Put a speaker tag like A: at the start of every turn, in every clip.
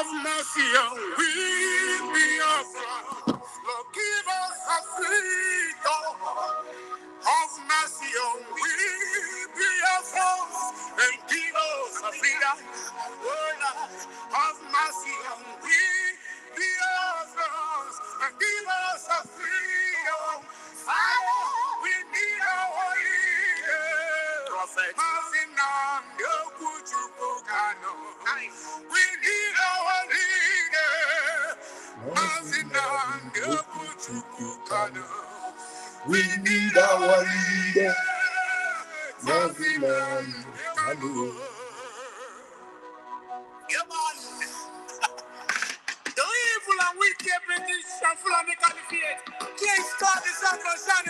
A: Have mercy on we, Biafra. Lord, give us a freedom. Have mercy on we, Biafra, and give us a freedom. Oh, Lord, have mercy on we, Biafra, and give us a freedom. Father, we need our leader. Prophet Mazi Nnamdi Kanu. We need our leader. Mazi Nnamdi Kanu. We need our leader. Mazi Nnamdi Kanu.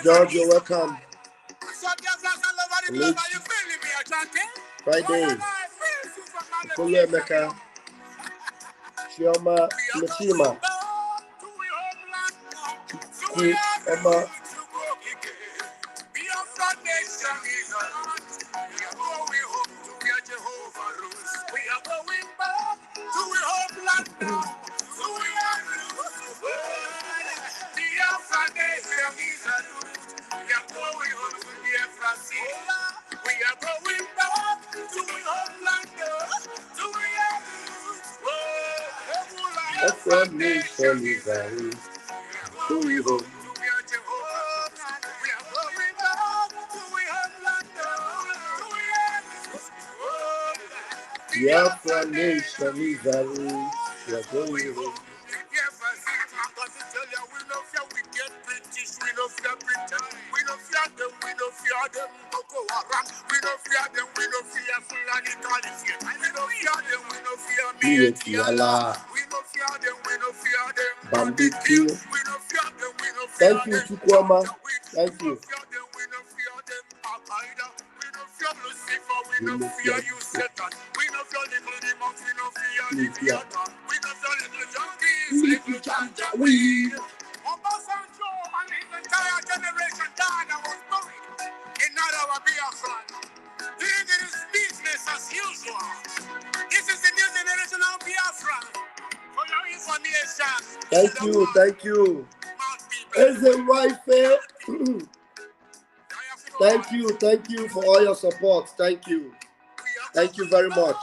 A: George, you're welcome. Friday. Kule Meka. Chioma Meshima. Emma. Biafra nation is a rule. We are going home. We get British, we no fear Britain. We no fear them, we no fear them. Boko Haram, we no fear them, we no fear Fulani Caliphate. We no fear them, we no fear Mietiala. We no fear them, we no fear them. Bandit Q. We no fear them, we no fear them. Thank you, Chukwama. Thank you. We no fear them, we no fear them. Al-Qaeda. We no fear Lucifer, we no fear you, Satan. We no fear little demons, we no fear the theater. We no fear little junkies, little janjaweed. Obasanjo and his entire generation died and was buried in our Biafra. This is business as usual. This is the new generation of Biafra. For your information. Thank you. As a wife, thank you for all your support. Thank you very much.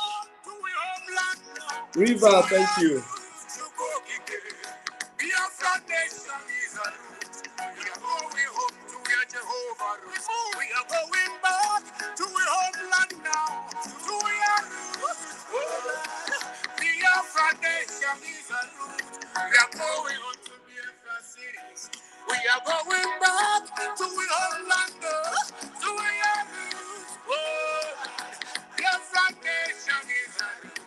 A: River, thank you. We are going back to our homeland now. To our roots. Biafra nation is a root. We are going on to Biafra cities. We are going back to our homeland now. To our roots. Biafra nation is a root.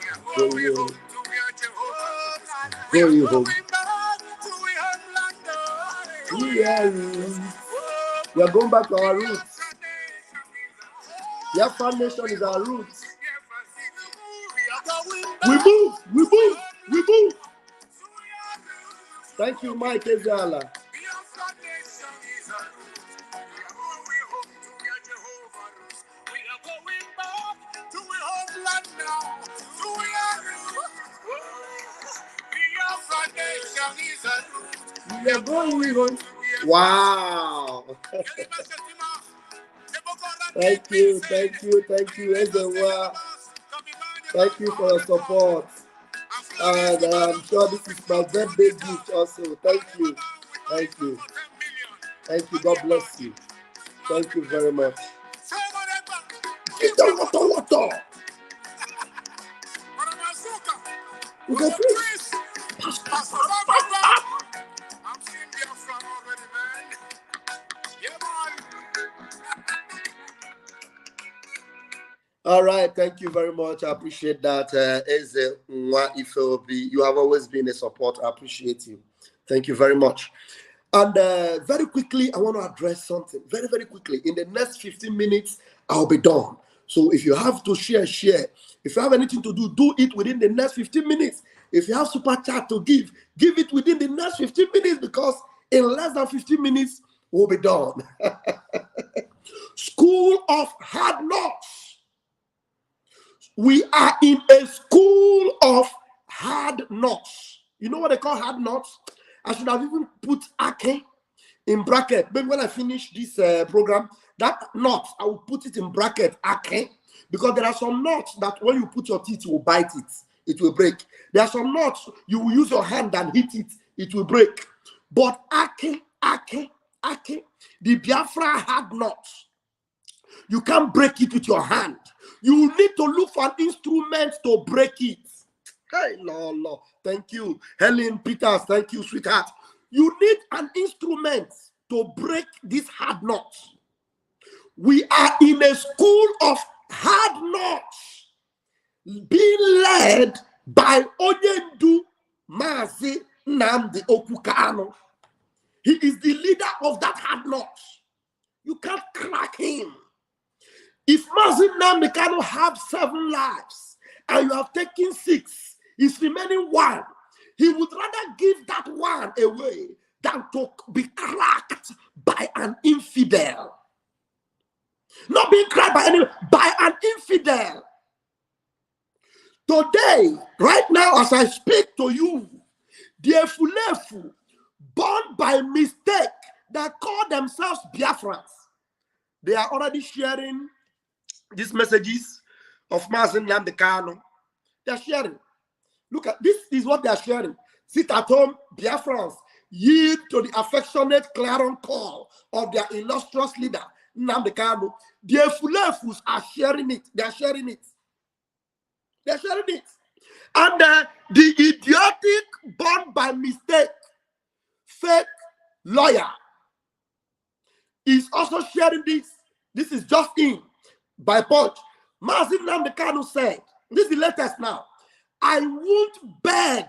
A: We are going home to our Jehovah. We are going back to our homeland now. To our roots. We are going back to our roots. Biafra nation is our roots. We move. Thank you, Mike Ezeala. We are going home. Wow. Thank you, Ezewa. Thank you for your support. And I'm sure this is my birthday gift also. Thank you. God bless you. Thank you very much. Get the water. We go please. I'm seeing Biafra already, man. Yeah, man. All right, thank you very much. I appreciate that. Eze Nwa Ifeobi, you have always been a support. I appreciate you. Thank you very much. And very quickly, I want to address something. Very, very quickly. In the next 15 minutes, I'll be done. So if you have to share. If you have anything to do it within the next 15 minutes. If you have super chat to give it within the next 15 minutes, because in less than 15 minutes, we'll be done. School of hard knocks. We are in a school of hard knots. You know what they call hard knots? I should have even put ake in bracket. Maybe when I finish this program, that knot, I will put it in bracket, ake. Because there are some knots that when you put your teeth, you will bite it. It will break. There are some knots, you will use your hand and hit it. It will break. But ake, the Biafra hard knots, you can't break it with your hand. You need to look for an instrument to break it. Hey, no. Thank you. Helen Peters, thank you, sweetheart. You need an instrument to break these hard knots. We are in a school of hard knots being led by Onyendu Mazi Nnamdi Kanu. He is the leader of that hard knot. You can't crack him. If Mazi Nnamdi Kanu have 7 lives and you have taken 6, he's remaining 1. He would rather give that 1 away than to be cracked by an infidel. Not being cracked by an infidel. Today, right now, as I speak to you, the Efulefu, born by mistake, that call themselves Biafrans, they are already sharing these messages of Mazi Nnamdi Kanu. They are sharing. Look at this, is what they are sharing. Sit at home, Biafrans, yield to the affectionate clarion call of their illustrious leader, Nnamdi Kanu. The Efulefus are sharing it. They are sharing it. They are sharing it. And the idiotic, born by mistake, fake lawyer is also sharing this. This is just in by Punch. Mazi Nnamdi Kanu said, this is the latest now, I won't beg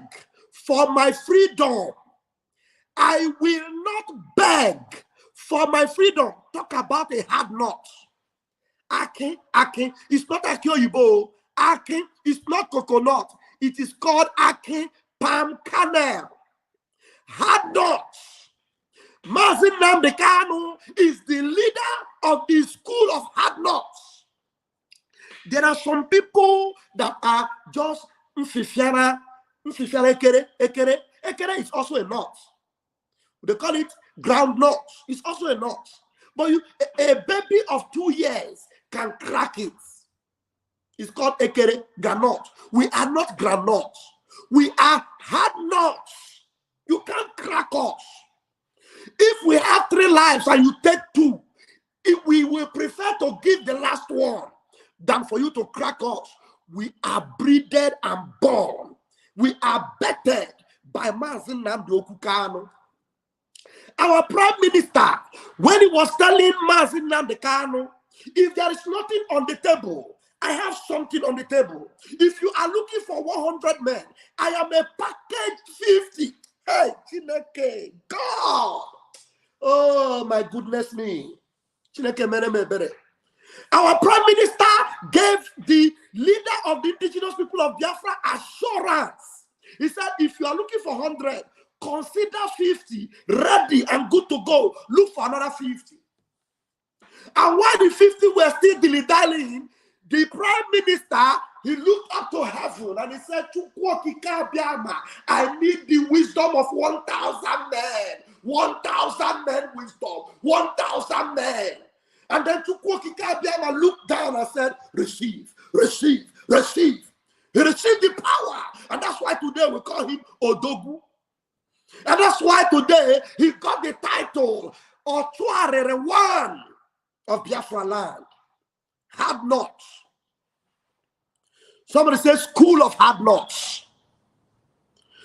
A: for my freedom. I will not beg for my freedom. Talk about a hard knot. Ake, it's not Akioyibo. Ake is not coconut. It is called Ake palm kernel. Hard knots. Mazi Nnamdi Kanu is the leader of the school of hard knots. There are some people that are just Mfifiara ekere. Ekere is also a knot. They call it ground knot. It's also a knot. But a baby of 2 years can crack it. It's called ekere granot. We are not granot. We are hard knots. You can't crack us. If we have 3 lives and you take 2, we will prefer to give the last one than for you to crack us. We are breeded and born. We are bettered by Mazi Nnamdi Kanu. Our prime minister, when he was telling Mazi Nnamdi Kanu, if there is nothing on the table, I have something on the table. If you are looking for 100 men, I am a package 50. Hey, Chineke, God. Oh, my goodness me. Chineke mere. Our prime minister gave the leader of the indigenous people of Biafra assurance. He said, if you are looking for 100, consider 50 ready and good to go. Look for another 50. And while the 50 were still dilly-dallying, the prime minister, he looked up to heaven and he said, I need the wisdom of 1,000 men. 1,000 men wisdom. 1,000 men. And then Chukwokika Biama looked down and said, receive, receive, receive. He received the power. And that's why today we call him Odogu. And that's why today he got the title Otuarere One of Biafra land. Hard knots. Somebody say school of hard knots.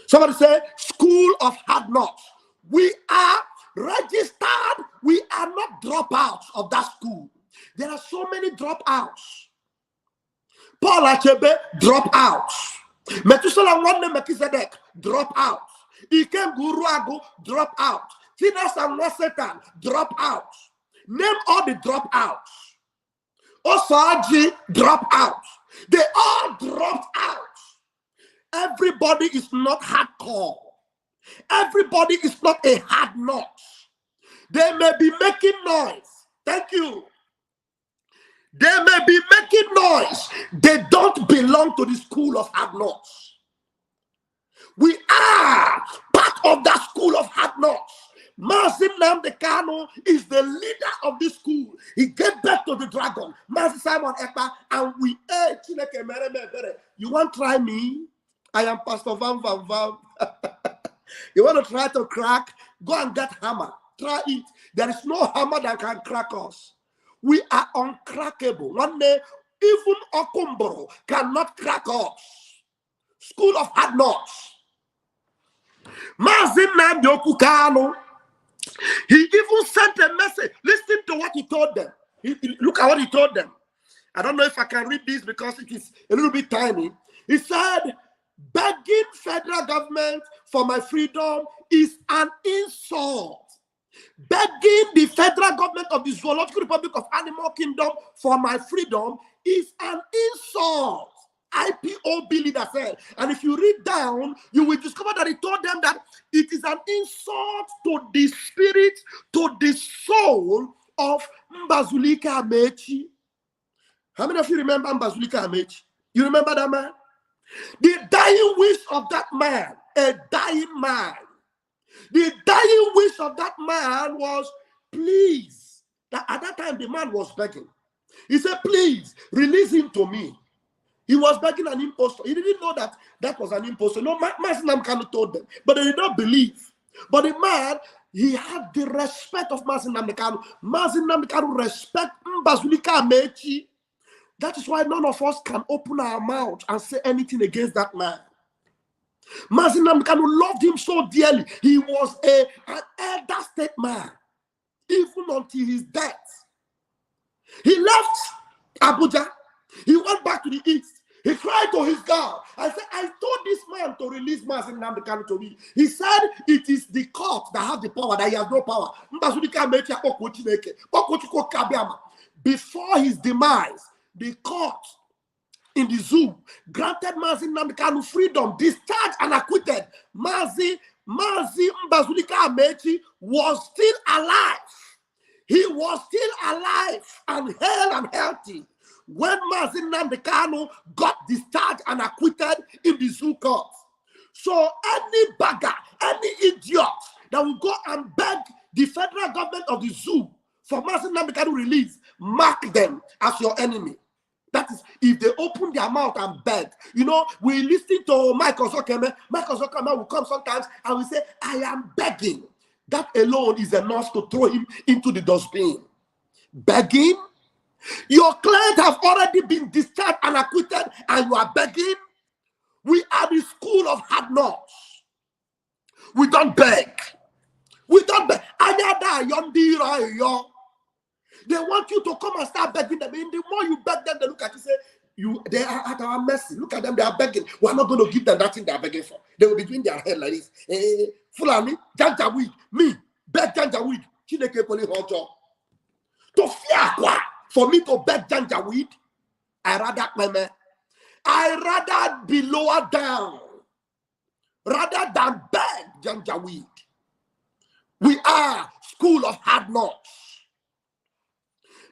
A: Somebody say school of hard knots. We are registered. We are not dropouts of that school. There are so many dropouts. Paul Achebe, dropouts. Methuselah Wanne Melchizedek, dropouts. Ikem Guruago, dropout. Finas and Satan, dropouts. Name all the dropouts. Osaji, dropouts. They all dropped out. Everybody is not hardcore. Everybody is not a hard knot. They may be making noise. Thank you. They may be making noise. They don't belong to the school of hard knots.
B: We are part of that school of hard knocks. Mazi Nnamdi Kanu is the leader of this school. He gave birth to the dragon, Mazi Simon Ekpa, and we you want to try me? I am Pastor Van Van Van. You want to try to crack? Go and get hammer. Try it. There is no hammer that can crack us. We are uncrackable. One day, even Okumboro cannot crack us. School of hard knocks. Mazi Nnamdi Kanu. He even sent a message. Listen to what he told them. Look at what he told them. I don't know if I can read this because it is a little bit tiny. He said, begging federal government for my freedom is an insult. Begging the federal government of the Zoological Republic of Animal Kingdom for my freedom is an insult. IPOB leader said. And if you read down, you will discover that he told them that it is an insult to the spirit, to the soul of Mbazulika Amechi. How many of you remember Mbazulika Amechi? You remember that man? The dying wish of that man, a dying man. The dying wish of that man was, please. That at that time, the man was begging. He said, please, release him to me. He was begging an impostor. He didn't know that that was an impostor. No, Mazi Nnamdi Kanu told them, but they did not believe. But the man, he had the respect of Mazi Nnamdi Kanu. Mazi Nnamdi Kanu respect Mbazulika Amechi. That is why none of us can open our mouth and say anything against that man. Mazi Nnamdi Kanu loved him so dearly. He was an elder statesman, even until his death. He left Abuja. He went back to the east. He cried to his God. I said, I told this man to release Mazi Nnamdi Kanu to me. He said, it is the court that has the power, that he has no power. Before his demise, the court in the zoo granted Mazi Nnamdi Kanu freedom, discharged and acquitted. Mazi Mbazulika Amechi was still alive. He was still alive and hale and healthy when Mazi Nnamdi Kanu got discharged and acquitted in the zoo court. So any bagger, any idiot that will go and beg the federal government of the zoo for Mazi Nnamdi Kanu release, mark them as your enemy. That is, if they open their mouth and beg. You know, we listen to Michael Zokeme. Michael Zokeme will come sometimes and will say, I am begging. That alone is enough to throw him into the dustbin. Begging? Your clients have already been discharged and acquitted, and you are begging? We are the school of hard knocks. We don't beg. We don't beg. They want you to come and start begging them. And the more you beg them, they look at you and say, they are at our mercy. Look at them, they are begging. We are not going to give them that thing they are begging for. They will be doing their head like this. Fulani, Janjaweed, me, beg Janjaweed. Chineke Koli Hojo. To fear quoi? For me to beg Janjaweed, I rather be lower down rather than beg Janjaweed. We are school of hard knocks.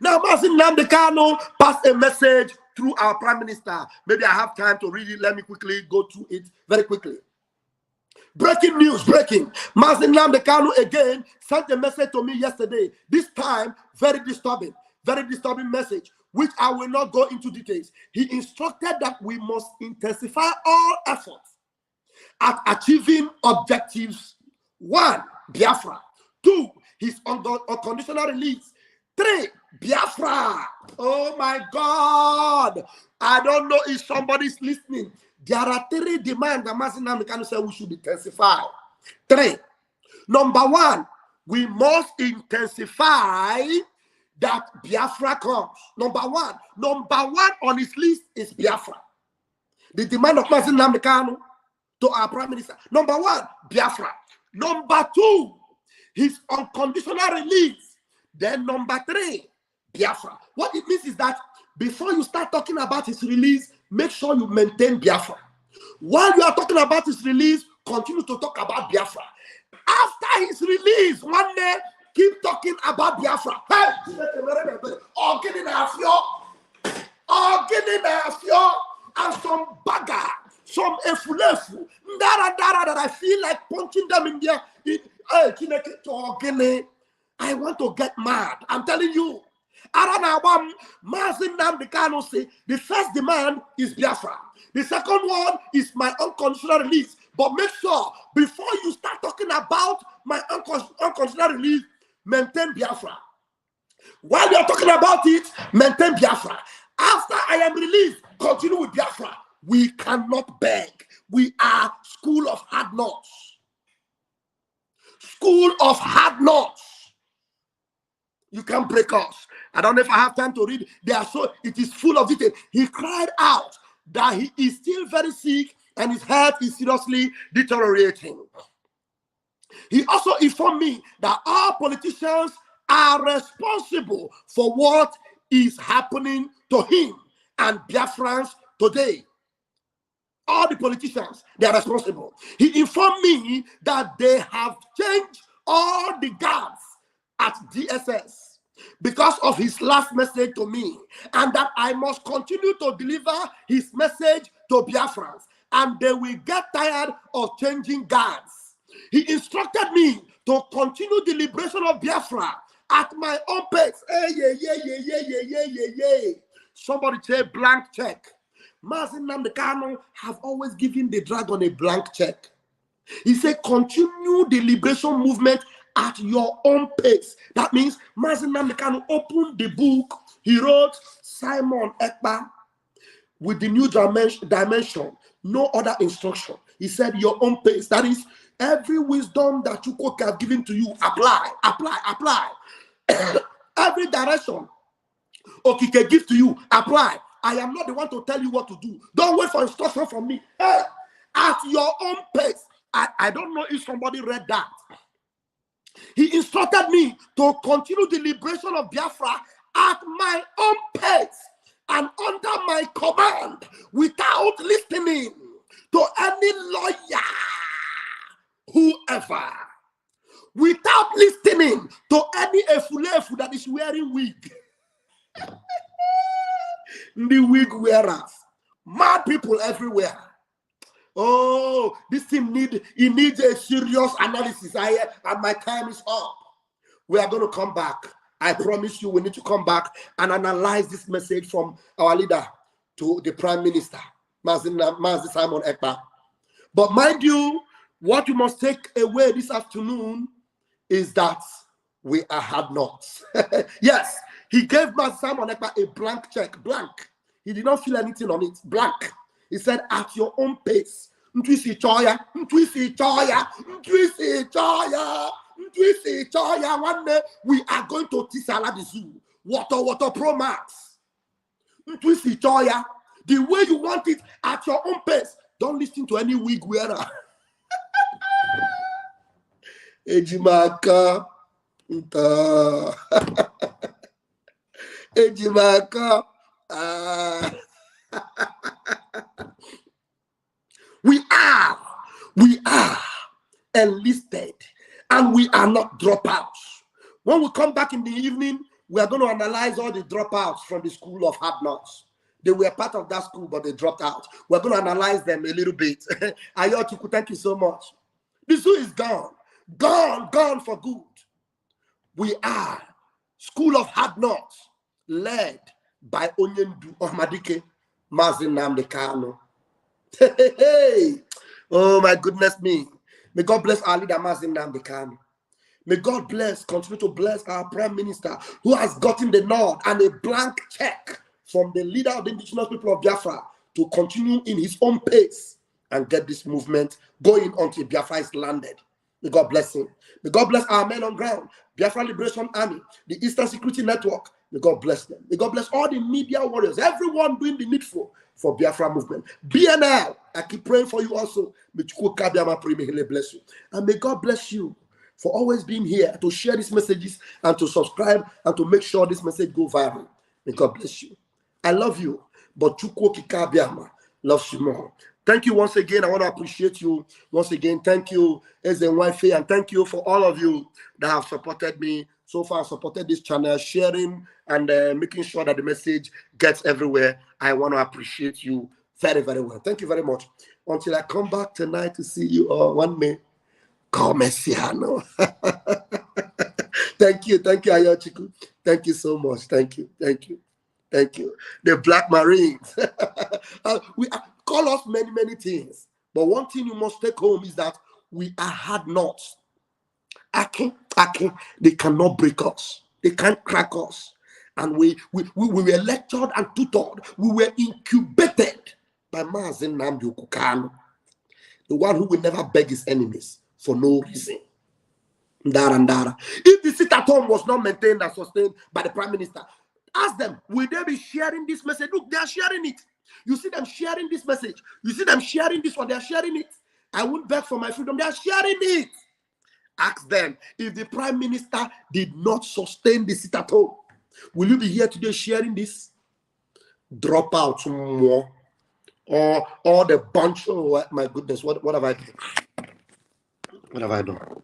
B: Now, Mazi Nnamdi Kanu passed a message through our Prime Minister. Maybe I have time to read it. Let me quickly go through it very quickly. Breaking news, breaking. Mazi Nnamdi Kanu again sent a message to me yesterday. This time, very disturbing message, which I will not go into details. He instructed that we must intensify all efforts at achieving objectives. 1, Biafra. 2, his unconditional release. 3, Biafra. Oh my God. I don't know if somebody's listening. There are 3 demands that Mazi Nnamdi Kanu said we should intensify. 3. Number 1, we must intensify that Biafra comes. Number 1. Number 1 on his list is Biafra. The demand of Mazi Nnamdi Kanu to our Prime Minister. Number 1, Biafra. Number 2, his unconditional release. Then number 3, Biafra. What it means is that before you start talking about his release, make sure you maintain Biafra. While you are talking about his release, continue to talk about Biafra. After his release, one day, keep talking about Biafra. Hey, and some bagger, some efulefu, that I feel like punching them in their. I want to get mad. I'm telling you. Mazi Nnamdi Kanu say the first demand is Biafra. The second one is my unconditional release. But make sure before you start talking about my unconditional release, maintain Biafra. While you're talking about it, maintain Biafra. After I am released, continue with Biafra. We cannot beg. We are school of hard knocks. School of hard knocks. You can't break us. I don't know if I have time to read. It is full of detail. He cried out that he is still very sick and his health is seriously deteriorating. He also informed me that all politicians are responsible for what is happening to him and Biafrans today. All the politicians, they are responsible. He informed me that they have changed all the guards at DSS because of his last message to me, and that I must continue to deliver his message to Biafrans, and they will get tired of changing guards. He instructed me to continue the liberation of Biafra at my own pace. Somebody say blank check. Mazi Nnamdi Kanu have always given the dragon a blank check. He said, continue the liberation movement at your own pace. That means Mazi Nnamdi Kanu opened the book he wrote, Simon Ekpa, with the new dimension, no other instruction. He said, your own pace. That is, every wisdom that you have given to you, apply. Every direction Okike give to you, apply. I am not the one to tell you what to do. Don't wait for instruction from me. Hey, at your own pace. I don't know if somebody read that. He instructed me to continue the liberation of Biafra at my own pace and under my command without listening to any lawyer, whoever, without listening to any efulefu that is wearing wig. The wig wearers, mad people everywhere. Oh, this team needs a serious analysis. And my time is up. We are going to come back. I promise you, we need to come back and analyze this message from our leader to the Prime Minister, Mazi Simon Ekpa. But mind you, what you must take away this afternoon is that we are hard knocks. Yes, he gave Mazi Simon Ekpa a blank check, blank. He did not feel anything on it, blank. He said, at your own pace. We are going to Tisala the Zoo. Water Pro Max. The way you want it at your own pace. Don't listen to any wig wearer. Ejimaka. Ejimaka. We are enlisted and we are not dropouts. When we come back in the evening, we are going to analyze all the dropouts from the school of hard knocks. They were part of that school, but they dropped out. We're going to analyze them a little bit. Ayotuku, thank you so much. The zoo is gone. Gone for good. We are school of hard knocks led by Onyendu Ohmadike, Mazi Nnamdi Kanu. Hey. Oh my goodness me. May God bless our leader Mazi Nnamdi Kanu. May God continue to bless our Prime Minister who has gotten the nod and a blank check from the leader of the indigenous people of Biafra to continue in his own pace and get this movement going until Biafra is landed. May God bless him. May God bless our men on ground, Biafra Liberation Army, the Eastern Security Network. May God bless them. May God bless all the media warriors, everyone doing the needful for Biafra movement. BNL, I keep praying for you also. May He bless you. And may God bless you for always being here to share these messages and to subscribe and to make sure this message go viral. May God bless you. I love you, but Chukwu Kikabiama loves you more. Thank you once again. I want to appreciate you once again. Thank you, Ezenwife, and thank you for all of you that have supported me so far, supported this channel, sharing and making sure that the message gets everywhere. I want to appreciate you very, very well. Thank you very much. Until I come back tonight to see you all, one may call Messiano. Thank you, Ayochiku. Thank you so much. Thank you. The Black Marines. We call us many things, but one thing you must take home is that we are hard nuts. They cannot break us. They can't crack us. And we were lectured and tutored. We were incubated by Mazi Nnamdi Kanu, the one who will never beg his enemies for no reason. Ndara. If the sit at home was not maintained and sustained by the Prime Minister, ask them, will they be sharing this message? Look, they are sharing it. You see them sharing this message. You see them sharing this one. They are sharing it. I won't beg for my freedom. They are sharing it. Ask them, if the Prime Minister did not sustain the sit at home, will you be here today sharing this? Drop out some more. Or the bunch. Oh my goodness, what have I done? What have I done?